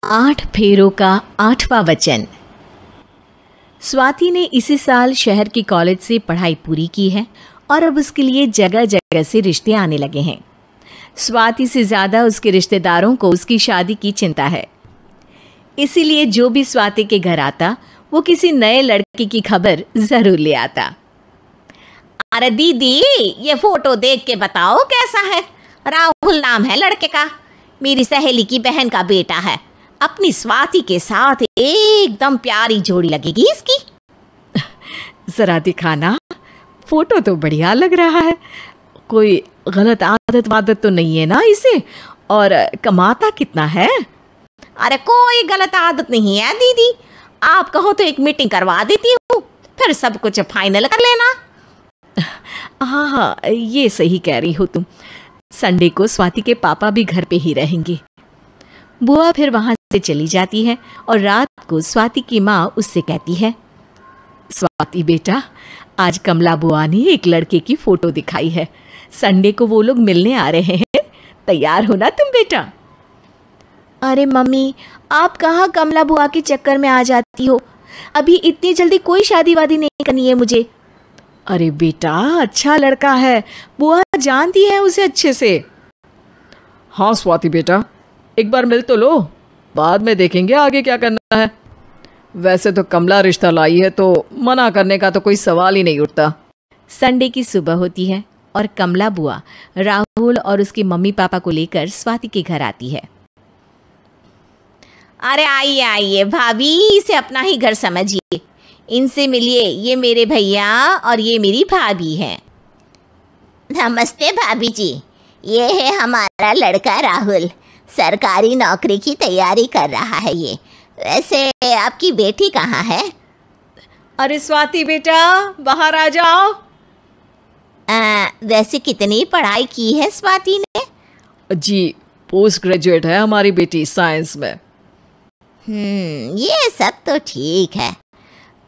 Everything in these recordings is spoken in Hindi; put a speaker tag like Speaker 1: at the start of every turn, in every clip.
Speaker 1: 8 फेरों का 8वां वचन। स्वाति ने इसी साल शहर के कॉलेज से पढ़ाई पूरी की है और अब उसके लिए जगह जगह से रिश्ते आने लगे हैं। स्वाति से ज़्यादा उसके रिश्तेदारों को उसकी शादी की चिंता है, इसीलिए जो भी स्वाति के घर आता वो किसी नए लड़के की खबर ज़रूर ले आता।
Speaker 2: अरे दीदी, ये फोटो देख के बताओ कैसा है। राहुल नाम है लड़के का, मेरी सहेली की बहन का बेटा है। अपनी स्वाति के साथ एकदम प्यारी जोड़ी लगेगी इसकी।
Speaker 1: जरा दिखाना, फोटो तो बढ़िया लग रहा है। कोई गलत आदत वादत तो नहीं है ना इसे? और कमाता कितना है?
Speaker 2: अरे कोई गलत आदत नहीं है दीदी, आप कहो तो एक मीटिंग करवा देती हूँ, फिर सब कुछ फाइनल कर लेना।
Speaker 1: हाँ हाँ, ये सही कह रही हो तुम। संडे को स्वाति के पापा भी घर पे ही रहेंगे। बुआ फिर वहां से चली जाती है और रात को स्वाति की माँ उससे कहती है, स्वाति बेटा, आज कमला बुआ ने एक लड़के की फोटो दिखाई है। संडे को वो लोग मिलने आ रहे हैं, तैयार हो ना तुम बेटा?
Speaker 3: अरे मम्मी, आप कहाँ कमला बुआ के चक्कर में आ जाती हो? अभी इतनी जल्दी कोई शादी वादी नहीं करनी है मुझे।
Speaker 1: अरे बेटा, अच्छा लड़का है, बुआ जानती है उसे अच्छे से। हाँ स्वाति बेटा, एक बार मिल तो लो, बाद में देखेंगे आगे क्या करना है। वैसे तो कमला रिश्ता लाई है तो मना करने का तो कोई सवाल ही नहीं उठता। संडे की सुबह होती है और कमला बुआ राहुल और उसके मम्मी पापा को लेकर स्वाति के घर आती है।
Speaker 2: अरे आइए आइए भाभी, इसे अपना ही घर समझिए, इनसे मिलिए। ये मेरे भैया और ये मेरी भाभी है।
Speaker 4: नमस्ते भाभी जी, ये है हमारा लड़का राहुल, सरकारी नौकरी की तैयारी कर रहा है ये। वैसे आपकी बेटी कहाँ है?
Speaker 1: अरे स्वाति बेटा, बाहर आ जाओ।
Speaker 4: वैसे कितनी पढ़ाई की है स्वाति ने?
Speaker 1: जी, पोस्ट ग्रेजुएट है हमारी बेटी साइंस में।
Speaker 4: ये सब तो ठीक है,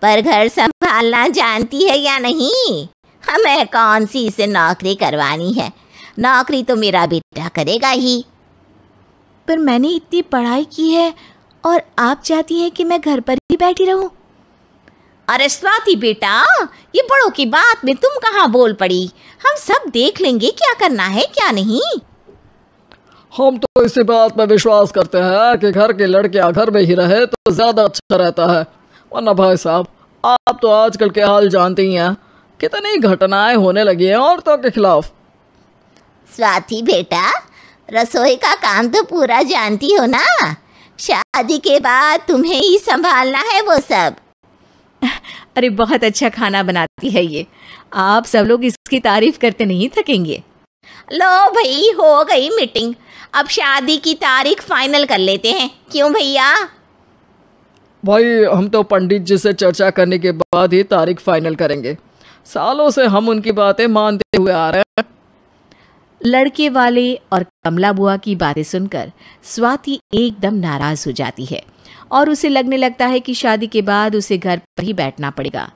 Speaker 4: पर घर संभालना जानती है या नहीं? हमें कौन सी इसे नौकरी करवानी है, नौकरी तो मेरा बेटा करेगा ही।
Speaker 3: पर मैंने इतनी पढ़ाई की है और आप चाहती हैं कि मैं घर पर ही बैठी रहूं?
Speaker 2: अरे स्वाति बेटा, ये बड़ों की बात में तुम कहाँ बोल पड़ी? हम सब देख लेंगे क्या करना है क्या नहीं।
Speaker 5: हम तो इसी बात में विश्वास करते हैं कि घर के लड़के घर में ही रहे तो ज्यादा अच्छा रहता है। वरना भाई साहब, आप तो आजकल के हाल जानते ही हैं, कितनी घटनाएं होने लगी हैं औरतों के खिलाफ।
Speaker 4: स्वाति बेटा, रसोई का काम तो पूरा जानती हो ना? शादी के बाद तुम्हें ही संभालना है वो सब।
Speaker 1: अरे बहुत अच्छा खाना बनाती है ये, आप सब लोग इसकी तारीफ करते नहीं थकेंगे।
Speaker 2: लो भाई, हो गई मीटिंग, अब शादी की तारीख फाइनल कर लेते हैं, क्यों भैया?
Speaker 5: भाई, हम तो पंडित जी से चर्चा करने के बाद ही तारीख फाइनल करेंगे। सालों से हम उनकी बातें मानते हुए आ रहे हैं।
Speaker 1: लड़के वाले और कमला बुआ की बातें सुनकर स्वाति एकदम नाराज हो जाती है और उसे लगने लगता है कि शादी के बाद उसे घर पर ही बैठना पड़ेगा।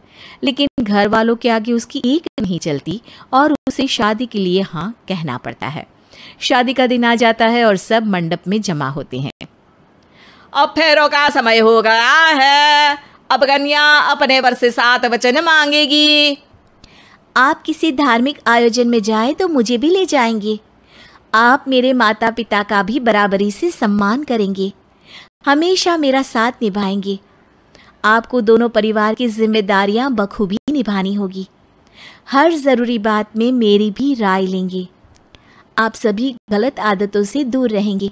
Speaker 1: लेकिन घर वालों के आगे उसकी एक नहीं चलती और उसे शादी के लिए हाँ कहना पड़ता है। शादी का दिन आ जाता है और सब मंडप में जमा होते हैं।
Speaker 2: अब फेरों का समय हो गया है, अब कन्या अपने वर से 7 वचन मांगेगी।
Speaker 3: आप किसी धार्मिक आयोजन में जाएं तो मुझे भी ले जाएंगे। आप मेरे माता पिता का भी बराबरी से सम्मान करेंगे, हमेशा मेरा साथ निभाएंगे। आपको दोनों परिवार की जिम्मेदारियां बखूबी निभानी होगी। हर ज़रूरी बात में मेरी भी राय लेंगे। आप सभी गलत आदतों से दूर रहेंगे।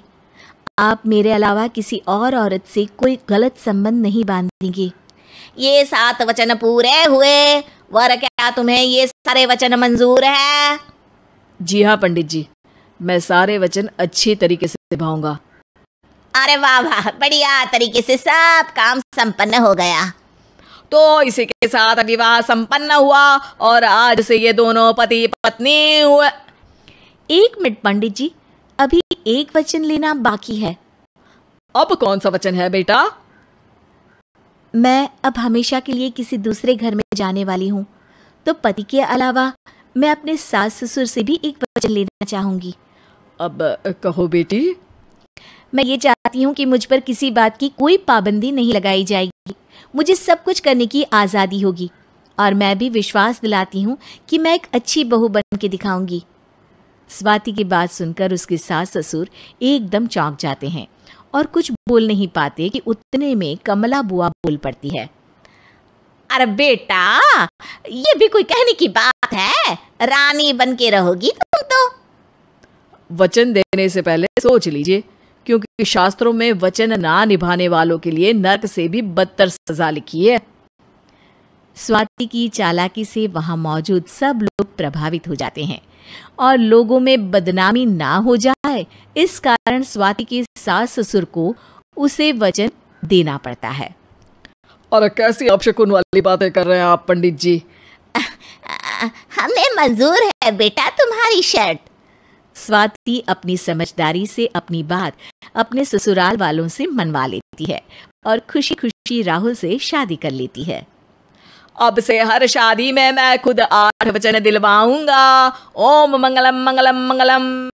Speaker 3: आप मेरे अलावा किसी और औरत से कोई गलत संबंध नहीं बांधेंगे।
Speaker 2: ये 7 वचन पूरे हुए, वर क्या तुम्हें ये सारे वचन मंजूर है?
Speaker 1: जी हाँ पंडित जी, मैं सारे वचन अच्छी तरीके से निभाऊंगा।
Speaker 4: अरे वाह वाह, बढ़िया तरीके से सब काम संपन्न हो गया।
Speaker 2: तो इसी के साथ विवाह संपन्न हुआ और आज से ये दोनों पति पत्नी हुए।
Speaker 3: 1 मिनट पंडित जी, अभी एक वचन लेना बाकी है।
Speaker 5: अब कौन सा वचन है बेटा?
Speaker 3: मैं अब हमेशा के लिए किसी दूसरे घर में जाने वाली हूँ, तो पति के अलावा मैं अपने सास ससुर से भी एक वचन लेना चाहूंगी।
Speaker 5: अब कहो बेटी।
Speaker 3: मैं ये चाहती हूँ कि मुझ पर किसी बात की कोई पाबंदी नहीं लगाई जाएगी। मुझे सब कुछ करने की आज़ादी होगी और मैं भी विश्वास दिलाती हूँ कि मैं एक अच्छी बहू बन के दिखाऊंगी। स्वाति की बात सुनकर उसके सास ससुर एकदम चौंक जाते हैं और कुछ बोल नहीं पाते कि उतने में कमला बुआ बोल पड़ती है।
Speaker 2: अरे बेटा, ये भी कोई कहने की बात है? रानी बन के रहोगी तुम तो।
Speaker 1: वचन देने से पहले सोच लीजिए, क्योंकि शास्त्रों में वचन ना निभाने वालों के लिए नरक से भी बदतर सजा लिखी है।
Speaker 3: स्वाति की चालाकी से वहां मौजूद सब लोग प्रभावित हो जाते हैं और लोगों में बदनामी ना हो जाए, इस कारण स्वाति के सास ससुर को उसे वचन देना पड़ता है।
Speaker 5: और कैसी अपशकुन वाली बातें कर रहे हैं आप पंडित जी?
Speaker 4: हमें मंजूर है बेटा तुम्हारी शर्त।
Speaker 3: स्वाति अपनी समझदारी से अपनी बात अपने ससुराल वालों से मनवा लेती है और खुशी खुशी राहुल से शादी कर लेती है।
Speaker 1: अब से हर शादी में मैं खुद 8 वचन दिलवाऊंगा। ओम मंगलम मंगलम मंगलम।